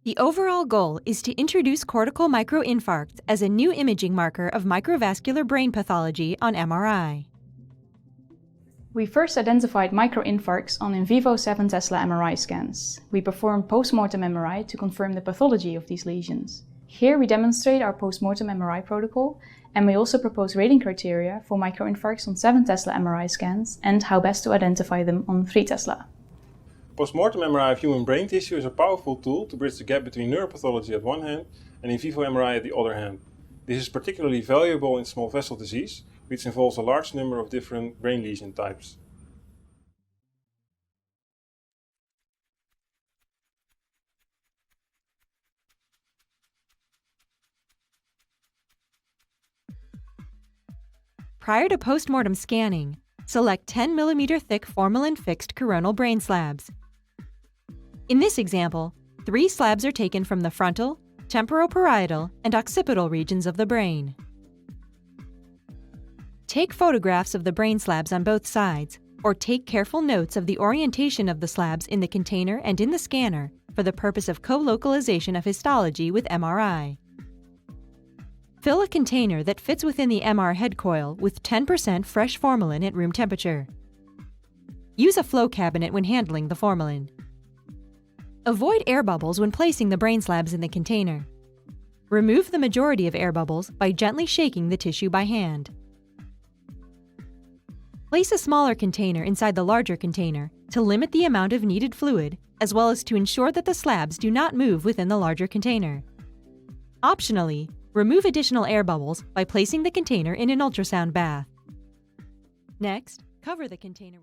The overall goal is to introduce cortical microinfarcts as a new imaging marker of microvascular brain pathology on MRI. We first identified microinfarcts on in vivo 7 Tesla MRI scans. We performed post-mortem MRI to confirm the pathology of these lesions. Here we demonstrate our post-mortem MRI protocol, and we also propose rating criteria for microinfarcts on 7 Tesla MRI scans and how best to identify them on 3 Tesla. Post-mortem MRI of human brain tissue is a powerful tool to bridge the gap between neuropathology at one hand and in vivo MRI at the other hand. This is particularly valuable in small vessel disease, which involves a large number of different brain lesion types. Prior to post-mortem scanning, select 10 mm thick formalin-fixed coronal brain slabs. In this example, 3 slabs are taken from the frontal, temporoparietal, and occipital regions of the brain. Take photographs of the brain slabs on both sides, or take careful notes of the orientation of the slabs in the container and in the scanner for the purpose of co-localization of histology with MRI. Fill a container that fits within the MR head coil with 10% fresh formalin at room temperature. Use a flow cabinet when handling the formalin. Avoid air bubbles when placing the brain slabs in the container. Remove the majority of air bubbles by gently shaking the tissue by hand. Place a smaller container inside the larger container to limit the amount of needed fluid, as well as to ensure that the slabs do not move within the larger container. Optionally, remove additional air bubbles by placing the container in an ultrasound bath. Next, cover the container with